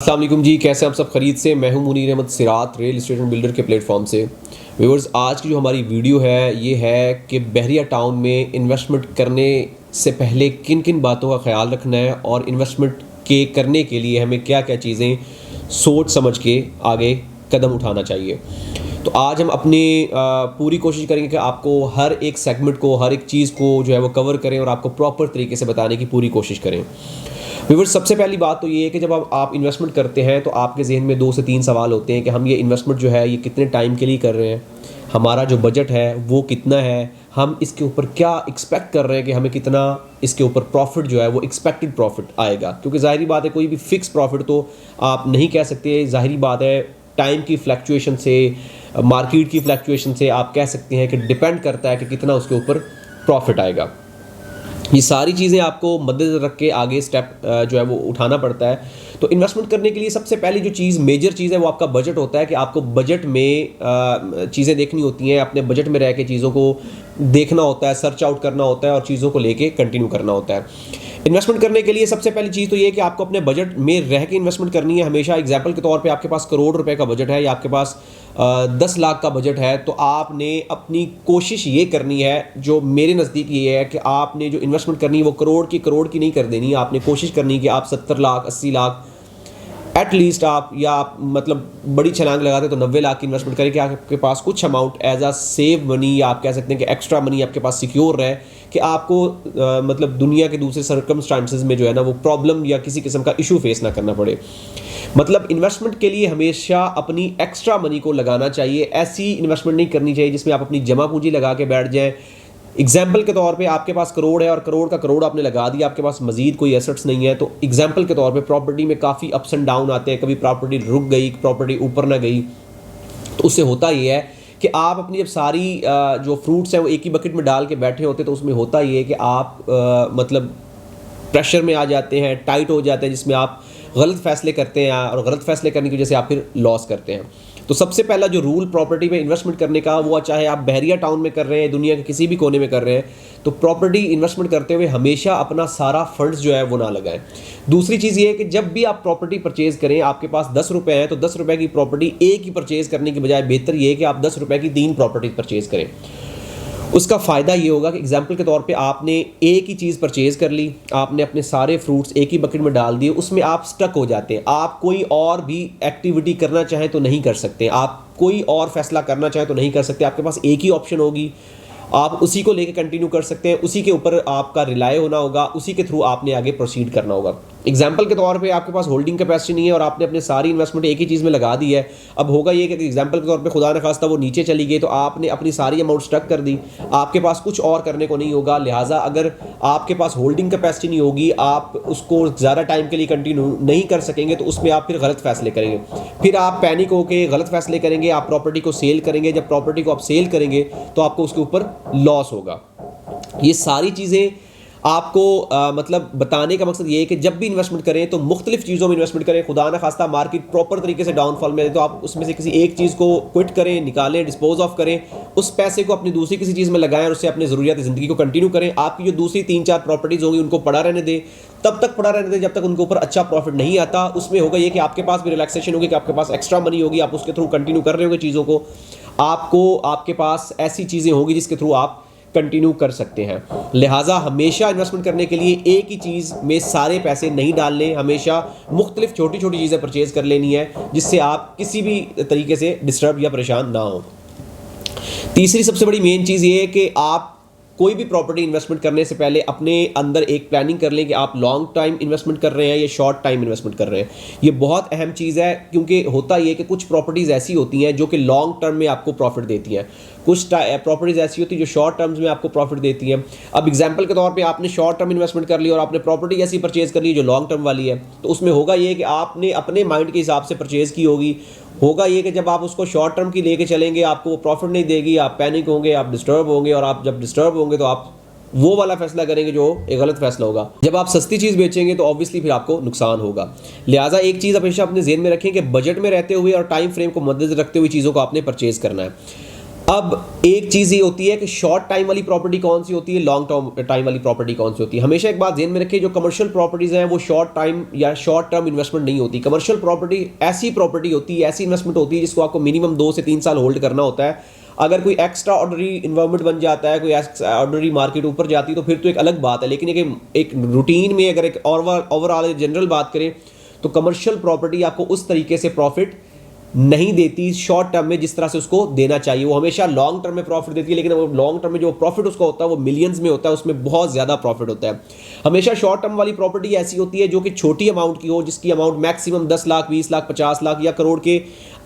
अस्सलाम वालेकुम जी, कैसे आप सब खरीद से। मैं हूं मुनीर अहमद सिरात, रियल एस्टेट एंड बिल्डर के प्लेटफॉर्म से। व्यूअर्स, आज की जो हमारी वीडियो है ये है कि बहरिया टाउन में इन्वेस्टमेंट करने से पहले किन किन बातों का ख्याल रखना है और इन्वेस्टमेंट के करने के लिए हमें क्या क्या चीज़ें सोच समझ के आगे कदम उठाना चाहिए। तो आज हम अपनी पूरी कोशिश करेंगे कि आपको हर एक सेगमेंट को, हर एक चीज़ को जो है वो कवर करें और आपको प्रॉपर तरीके से बताने की पूरी कोशिश करें। व्यूअर्स, सबसे पहली बात तो ये है कि जब आप इन्वेस्टमेंट करते हैं तो आपके जहन में 2 से 3 सवाल होते हैं कि हम ये इन्वेस्टमेंट जो है ये कितने टाइम के लिए कर रहे हैं, हमारा जो बजट है वो कितना है, हम इसके ऊपर क्या एक्सपेक्ट कर रहे हैं कि हमें कितना इसके ऊपर प्रॉफिट जो है वो एक्सपेक्टेड प्रॉफिट आएगा। क्योंकि ज़ाहिरी बात है कोई भी फिक्स प्रॉफिट तो आप नहीं कह सकते। ज़ाहिरी बात है टाइम की फ्लक्चुएशन से, मार्केट की फ्लक्चुएशन से आप कह सकते हैं कि डिपेंड करता है कि कितना उसके ऊपर प्रॉफिट आएगा। ये सारी चीज़ें आपको मद्देनज़र रख के आगे स्टेप जो है वो उठाना पड़ता है। तो इन्वेस्टमेंट करने के लिए सबसे पहली जो चीज़, मेजर चीज़ है, वो आपका बजट होता है कि आपको बजट में चीज़ें देखनी होती हैं। अपने बजट में रह के चीज़ों को देखना होता है, सर्च आउट करना होता है और चीज़ों को लेके कंटिन्यू करना होता है। इन्वेस्टमेंट करने के लिए सबसे पहली चीज़ तो ये है कि आपको अपने बजट में रह के इन्वेस्टमेंट करनी है। हमेशा एग्जाम्पल के तौर पे आपके पास करोड़ रुपए का बजट है या आपके पास 10 लाख का बजट है, तो आपने अपनी कोशिश ये करनी है, जो मेरे नज़दीक ये है कि आपने जो इन्वेस्टमेंट करनी है वो करोड़ की नहीं कर देनी है। आपने कोशिश करनी है कि आप 70 लाख 80 लाख एटलीस्ट आप, या आप मतलब बड़ी छलांग लगाते तो 90 लाख की इन्वेस्टमेंट करें कि आपके पास कुछ amount as a save money, या आप कह सकते हैं कि एक्स्ट्रा मनी आपके पास सिक्योर रहे कि आपको मतलब दुनिया के दूसरे सर्कमस्टांसेस में जो है ना वो प्रॉब्लम या किसी किस्म का इशू फेस ना करना पड़े। मतलब इन्वेस्टमेंट के लिए हमेशा अपनी एक्स्ट्रा मनी को लगाना चाहिए। ऐसी इन्वेस्टमेंट नहीं करनी चाहिए जिसमें आप अपनी जमा पूंजी लगा के बैठ जाएं। एग्जाम्पल के तौर पे आपके पास करोड़ है और करोड़ का करोड़ आपने लगा दिया, आपके पास मजीद कोई एसेट्स नहीं है, तो एग्जाम्पल के तौर पे प्रॉपर्टी में काफ़ी अप्स एंड डाउन आते हैं। कभी प्रॉपर्टी रुक गई, प्रॉपर्टी ऊपर ना गई, तो उससे होता ये है कि आप अपनी जब सारी जो फ्रूट्स हैं वो एक ही बकेट में डाल के बैठे होते, तो उसमें होता ये है कि आप मतलब प्रेशर में आ जाते हैं, टाइट हो जाते हैं, जिसमें आप गलत फैसले करते हैं और गलत फैसले करने की वजह से आप फिर लॉस करते हैं। तो सबसे पहला जो रूल प्रॉपर्टी में इन्वेस्टमेंट करने का, वो चाहे आप बहरिया टाउन में कर रहे हैं, दुनिया के किसी भी कोने में कर रहे हैं, तो प्रॉपर्टी इन्वेस्टमेंट करते हुए हमेशा अपना सारा फंड्स जो है वो ना लगाएं। दूसरी चीज़ ये है कि जब भी आप प्रॉपर्टी परचेज करें, आपके पास 10 रुपये हैं, तो 10 रुपये की प्रॉपर्टी एक ही परचेज करने की बजाय बेहतर ये है कि आप 10 रुपये की 3 प्रॉपर्टी परचेज करें। उसका फ़ायदा ये होगा कि एग्जाम्पल के तौर पे आपने एक ही चीज़ परचेज़ कर ली, आपने अपने सारे फ्रूट्स एक ही बकेट में डाल दिए, उसमें आप स्टक हो जाते हैं। आप कोई और भी एक्टिविटी करना चाहें तो नहीं कर सकते, आप कोई और फैसला करना चाहें तो नहीं कर सकते। आपके पास एक ही ऑप्शन होगी, आप उसी को लेके कंटिन्यू कर सकते हैं, उसी के ऊपर आपका रिलाय होना होगा, उसी के थ्रू आपने आगे प्रोसीड करना होगा। एग्जाम्पल के तौर पे आपके पास होल्डिंग कैपेसिटी नहीं है और आपने अपने सारी इन्वेस्टमेंट एक ही चीज़ में लगा दी है। अब होगा ये कि एग्जाम्पल के तौर पे खुदा न खास्ता वो नीचे चली गई, तो आपने अपनी सारी अमाउंट स्टक कर दी, आपके पास कुछ और करने को नहीं होगा। लिहाजा अगर आपके पास होल्डिंग कैपेसिटी नहीं होगी, आप उसको ज़्यादा टाइम के लिए कंटिन्यू नहीं कर सकेंगे, तो उसमें आप फिर गलत फैसले करेंगे, फिर आप पैनिक होकर गलत फैसले करेंगे, आप प्रॉपर्टी को सेल करेंगे। जब प्रॉपर्टी को आप सेल करेंगे तो आपको उसके ऊपर लॉस होगा। ये सारी चीज़ें आपको मतलब बताने का मकसद ये है कि जब भी इन्वेस्टमेंट करें तो मुख्तलिफ चीज़ों में इन्वेस्टमेंट करें। खुदा ना खास्ता मार्केट प्रॉपर तरीके से डाउनफॉल में है तो आप उसमें से किसी एक चीज़ को क्विट करें, निकालें, डिस्पोज ऑफ करें, उस पैसे को अपनी दूसरी किसी चीज़ में लगाएं और उससे अपनी ज़रूरियात ज़िंदगी को कंटिन्यू करें। आपकी जो दूसरी 3-4 प्रॉपर्टीज़ होंगी उनको पड़ा रहने दें, तब तक पड़ा रहने दें जब तक उनके ऊपर अच्छा प्रॉफिट नहीं आता। उसमें होगा ये कि आपके पास भी रिलैक्सेशन होगी, कि आपके पास एक्स्ट्रा मनी होगी, आप उसके थ्रू कंटिन्यू कर रहे होंगे चीज़ों को। आपके पास ऐसी चीज़ें होंगी जिसके थ्रू आप कंटिन्यू कर सकते हैं। लिहाजा हमेशा इन्वेस्टमेंट करने के लिए एक ही चीज़ में सारे पैसे नहीं डालने, हमेशा मुख्तलिफ छोटी छोटी चीज़ें परचेज कर लेनी है, जिससे आप किसी भी तरीके से डिस्टर्ब या परेशान ना हो। तीसरी सबसे बड़ी मेन चीज़ ये है कि आप कोई भी प्रॉपर्टी इन्वेस्टमेंट करने से पहले अपने अंदर एक प्लानिंग कर लें कि आप लॉन्ग टाइम इन्वेस्टमेंट कर रहे हैं या शॉर्ट टाइम इन्वेस्टमेंट कर रहे हैं। ये बहुत अहम चीज़ है, क्योंकि होता ये कि कुछ प्रॉपर्टीज़ ऐसी होती हैं जो कि लॉन्ग टर्म में आपको प्रॉफिट देती हैं, कुछ प्रॉपर्टीज़ ऐसी होती है जो शॉर्ट टर्म्स में आपको प्रॉफिट देती हैं। अब एग्जांपल के तौर पे आपने शॉर्ट टर्म इन्वेस्टमेंट कर ली और आपने प्रॉपर्टी ऐसी परचेज कर ली जो लॉन्ग टर्म वाली है, तो उसमें होगा ये कि आपने अपने माइंड के हिसाब से परचेज़ की होगी। होगा ये कि जब आप उसको शॉर्ट टर्म की लेके चलेंगे आपको प्रॉफिट नहीं देगी, आप पैनिक होंगे, आप डिस्टर्ब होंगे, और आप जब डिस्टर्ब होंगे तो आप वो वाला फैसला करेंगे जो एक गलत फैसला होगा। जब आप सस्ती चीज़ बेचेंगे तो ऑब्वियसली फिर आपको नुकसान होगा। लिहाजा एक चीज़ हमेशा अपने जेहन में रखें कि बजट में रहते हुए और टाइम फ्रेम को मद्देनजर रखते हुए चीज़ों को आपने परचेज करना है। अब एक चीज़ ये होती है कि शॉर्ट टाइम वाली प्रॉपर्टी कौन सी होती है, लॉन्ग टाइम वाली प्रॉपर्टी कौन सी होती है। हमेशा एक बात ध्यान में रखिए, जो कमर्शियल प्रॉपर्टीज़ हैं वो शॉर्ट टाइम या शॉर्ट टर्म इन्वेस्टमेंट नहीं होती। कमर्शियल प्रॉपर्टी ऐसी प्रॉपर्टी होती है, ऐसी इन्वेस्टमेंट होती है जिसको आपको मिनिमम 2 से 3 साल होल्ड करना होता है। अगर कोई एक्स्ट्रा ऑर्डनरी इन्वायरमेंट बन जाता है, कोई एक्स्ट्रा ऑर्डनरी मार्केट ऊपर जाती है तो फिर तो एक अलग बात है, लेकिन एक रूटीन में अगर एक ओवरऑल जनरल बात करें तो कमर्शियल प्रॉपर्टी आपको उस तरीके से प्रॉफिट नहीं देती शॉर्ट टर्म में जिस तरह से उसको देना चाहिए। वो हमेशा लॉन्ग टर्म में प्रॉफिट देती है, लेकिन वो लॉन्ग टर्म में जो प्रॉफिट उसका होता है वो मिलियंस में होता है, उसमें बहुत ज़्यादा प्रॉफिट होता है। हमेशा शॉर्ट टर्म वाली प्रॉपर्टी ऐसी होती है जो कि छोटी अमाउंट की हो, जिसकी अमाउंट मैक्सिमम 10 लाख, 20 लाख, 50 लाख या करोड़ के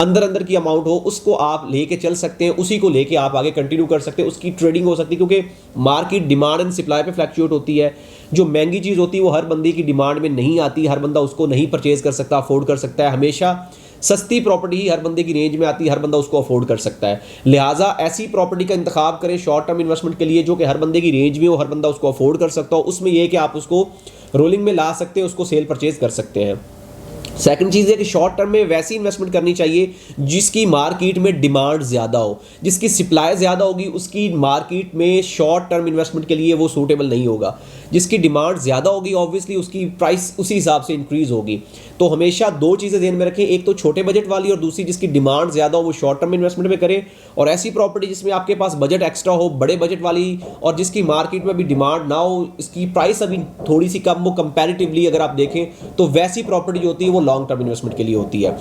अंदर की अमाउंट हो, उसको आप लेके चल सकते हैं, उसी को लेके आप आगे कंटिन्यू कर सकते हैं, उसकी ट्रेडिंग हो सकती है, क्योंकि मार्केट डिमांड एंड सप्लाई पे फ्लक्चुएट होती है। जो महंगी चीज़ होती है वो हर बंदे की डिमांड में नहीं आती, हर बंदा उसको नहीं परचेज कर सकता, अफोर्ड कर सकता है। हमेशा सस्ती प्रॉपर्टी ही हर बंदे की रेंज में आती है, हर बंदा उसको अफोर्ड कर सकता है। लिहाजा ऐसी प्रॉपर्टी का इंतखाब करें शॉर्ट टर्म इन्वेस्टमेंट के लिए जो कि हर बंदे की रेंज में हो, हर बंदा उसको अफोर्ड कर सकता हो। उसमें यह है कि आप उसको रोलिंग में ला सकते हैं, उसको सेल परचेज कर सकते हैं। सेकंड चीज़ है कि शॉर्ट टर्म में वैसी इन्वेस्टमेंट करनी चाहिए जिसकी मार्केट में डिमांड ज़्यादा हो। जिसकी सप्लाई ज़्यादा होगी उसकी मार्केट में शॉर्ट टर्म इन्वेस्टमेंट के लिए वो सूटेबल नहीं होगा। जिसकी डिमांड ज़्यादा होगी ऑब्वियसली उसकी प्राइस उसी हिसाब से इंक्रीज़ होगी। तो हमेशा दो चीज़ें ध्यान में रखें, एक तो छोटे बजट वाली और दूसरी जिसकी डिमांड ज़्यादा हो वो शॉर्ट टर्म इन्वेस्टमेंट में करें। और ऐसी प्रॉपर्टी जिसमें आपके पास बजट एक्स्ट्रा हो, बड़े बजट वाली, और जिसकी मार्केट में अभी डिमांड ना हो, इसकी प्राइस अभी थोड़ी सी कम हो कंपैरेटिवली अगर आप देखें, तो वैसी प्रॉपर्टी जो होती है वो लॉन्ग टर्म इन्वेस्टमेंट के लिए होती है।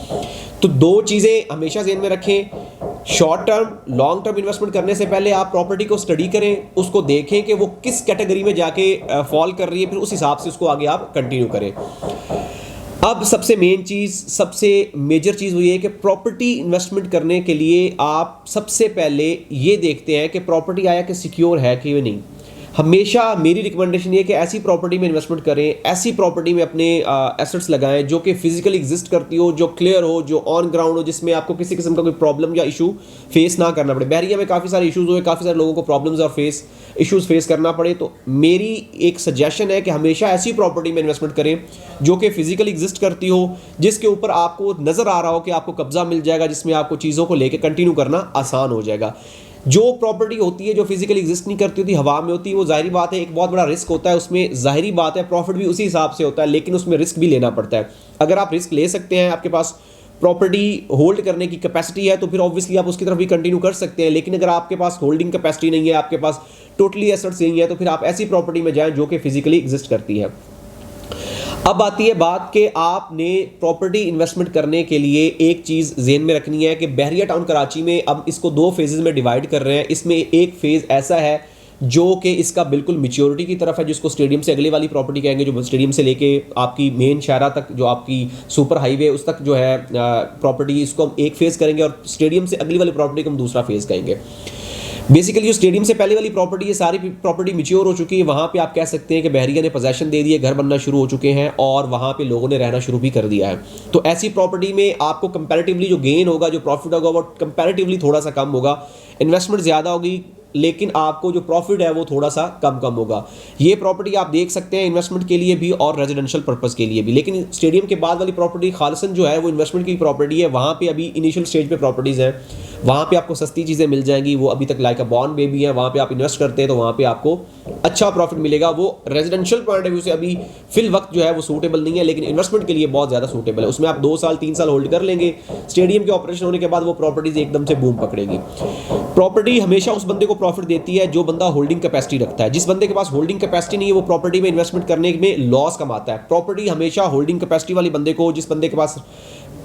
तो दो चीज़ें हमेशा ध्यान में रखें, short term long term investment करने से पहले आप प्रॉपर्टी को स्टडी करें, उसको देखें कि वो किस कैटेगरी में जाके फॉल कर रही है, फिर उस हिसाब से उसको आगे आप कंटिन्यू करें। अब सबसे मेन चीज़, सबसे मेजर चीज़ वो ये है कि प्रॉपर्टी इन्वेस्टमेंट करने के लिए आप सबसे पहले ये देखते हैं कि प्रॉपर्टी आया कि सिक्योर है कि नहीं। हमेशा मेरी रिकमेंडेशन ये है कि ऐसी प्रॉपर्टी में इन्वेस्टमेंट करें, ऐसी प्रॉपर्टी में अपने एसेट्स लगाएं जो कि फिजिकली एग्जिस्ट करती हो, जो क्लियर हो, जो ऑन ग्राउंड हो, जिसमें आपको किसी किस्म का कोई प्रॉब्लम या इशू फेस ना करना पड़े। बहरिया में काफ़ी सारे इशूज़ हुए, काफ़ी सारे लोगों को प्रॉब्लम्स और इशूज़ फेस करना पड़े। तो मेरी एक सजेशन है कि हमेशा ऐसी प्रॉपर्टी में इन्वेस्टमेंट करें जो कि फिजिकली एग्जिस्ट करती हो, जिसके ऊपर आपको नज़र आ रहा हो कि आपको कब्जा मिल जाएगा, जिसमें आपको चीज़ों को लेकर कंटिन्यू करना आसान हो जाएगा। जो प्रॉपर्टी होती है जो फिजिकली एग्जिस्ट नहीं करती होती, हवा में होती है, वो जाहिर बात है एक बहुत बड़ा रिस्क होता है उसमें। जाहिरी बात है प्रॉफिट भी उसी हिसाब से होता है, लेकिन उसमें रिस्क भी लेना पड़ता है। अगर आप रिस्क ले सकते हैं, आपके पास प्रॉपर्टी होल्ड करने की कैपेसिटी है, तो फिर ऑब्वियसली आप उसकी तरफ भी कंटिन्यू कर सकते हैं। लेकिन अगर आपके पास होल्डिंग कैपेसिटी नहीं है, आपके पास टोटली एसेट्स नहीं है, तो फिर आप ऐसी प्रॉपर्टी में जाएं जो कि फिजिकली एग्जिस्ट करती है। अब आती है बात कि आपने प्रॉपर्टी इन्वेस्टमेंट करने के लिए एक चीज़ ज़हन में रखनी है कि बहरिया टाउन कराची में अब इसको दो फेजेस में डिवाइड कर रहे हैं। इसमें एक फेज़ ऐसा है जो कि इसका बिल्कुल मैच्योरिटी की तरफ है, जिसको स्टेडियम से अगले वाली प्रॉपर्टी कहेंगे, जो स्टेडियम से लेके आपकी मेन शाहरा तक, जो आपकी सुपर हाईवे उस तक जो है प्रॉपर्टी, इसको हम एक फेज़ करेंगे, और स्टेडियम से अगली वाली प्रॉपर्टी को हम दूसरा फेज़ कहेंगे। बेसिकली जो स्टेडियम से पहले वाली प्रॉपर्टी है, सारी प्रॉपर्टी मैच्योर हो चुकी है। वहाँ पे आप कह सकते हैं कि बहरिया ने पोजेसन दे दिए, घर बनना शुरू हो चुके हैं और वहाँ पे लोगों ने रहना शुरू भी कर दिया है। तो ऐसी प्रॉपर्टी में आपको कंपैरेटिवली जो गेन होगा, जो प्रॉफिट होगा, वो कंपैरेटिवली थोड़ा सा कम होगा। इन्वेस्टमेंट ज़्यादा होगी लेकिन आपको जो प्रॉफिट है वो थोड़ा सा कम होगा। ये प्रॉपर्टी आप देख सकते हैं इन्वेस्टमेंट के लिए भी और रेजिडेंशियल पर्पस के लिए भी। लेकिन स्टेडियम के बाद वाली प्रॉपर्टी खालिसन जो है वो इन्वेस्टमेंट की प्रॉपर्टी है। वहाँ पे अभी इनिशियल स्टेज पे प्रॉपर्टीज़ हैं, वहाँ पे आपको सस्ती चीज़ें मिल जाएंगी, वो अभी तक लाइक अ बॉर्न बेबी है। वहाँ पे आप इन्वेस्ट करते हैं तो वहाँ पे आपको अच्छा प्रॉफिट मिलेगा। वो रेजिडेंशियल पॉइंट ऑफ व्यू से अभी फिल वक्त जो है वो सूटेबल नहीं है, लेकिन इन्वेस्टमेंट के लिए बहुत ज़्यादा सूटेबल है। उसमें आप 2 साल 3 साल होल्ड कर लेंगे, स्टेडियम के ऑपरेशन होने के बाद वो प्रॉपर्टीज़ एकदम से बूम पकड़ेगी। प्रॉपर्टी हमेशा उस बंदे को प्रॉफिट देती है जो बंदा होल्डिंग कैपेसिटी रखता है। जिस बंदे के पास होल्डिंग कैपेसिटी नहीं है वो प्रॉपर्टी में इन्वेस्टमेंट करने में लॉस कमाता है। प्रॉपर्टी हमेशा होल्डिंग कैपेसिटी वाली बंदे को, जिस बंदे के पास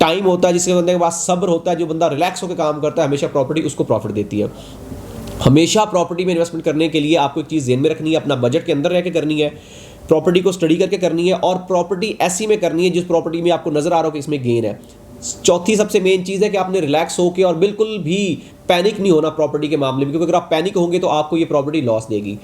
टाइम होता है, जिसके बंदे के पास सब्र होता है, जो बंदा रिलैक्स होकर काम करता है, हमेशा प्रॉपर्टी उसको प्रॉफिट देती है। हमेशा प्रॉपर्टी में इन्वेस्टमेंट करने के लिए आपको एक चीज़ ध्यान में रखनी है, अपना बजट के अंदर रह के करनी है, प्रॉपर्टी को स्टडी करके करनी है, और प्रॉपर्टी ऐसी में करनी है जिस प्रॉपर्टी में आपको नजर आ रहा हो कि इसमें गेन है। चौथी सबसे मेन चीज़ है कि आपने रिलैक्स होकर और बिल्कुल भी पैनिक नहीं होना प्रॉपर्टी के मामले में, क्योंकि अगर आप पैनिक होंगे तो आपको ये प्रॉपर्टी लॉस देगी।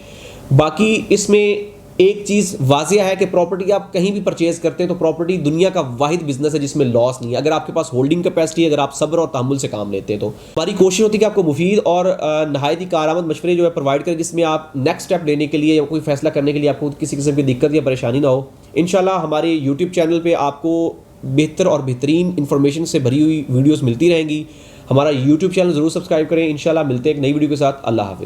बाकी इसमें एक चीज़ वाजिया है कि प्रॉपर्टी आप कहीं भी परचेज करते हैं तो प्रॉपर्टी दुनिया का वाहिद बिजनेस है जिसमें लॉस नहीं है, अगर आपके पास होल्डिंग कैपेसिटी है, अगर आप सब्र और तहम्मुल से काम लेते हैं। तो हमारी कोशिश होती है कि आपको मुफीद और नहायत ही कारआमद मशवरे जो है प्रोवाइड करें, जिसमें आप नेक्स्ट स्टेप लेने के लिए या कोई फैसला करने के लिए आपको किसी किस्म की दिक्कत या परेशानी ना हो। इंशाल्लाह हमारे यूट्यूब चैनल पर आपको बेहतर और बेहतरीन इंफॉर्मेशन से भरी हुई वीडियोज़ मिलती रहेंगी। हमारा यूट्यूब चैनल ज़रूर सब्सक्राइब करें। इंशाल्लाह मिलते हैं एक नई वीडियो के साथ। अल्लाह हाफिज़।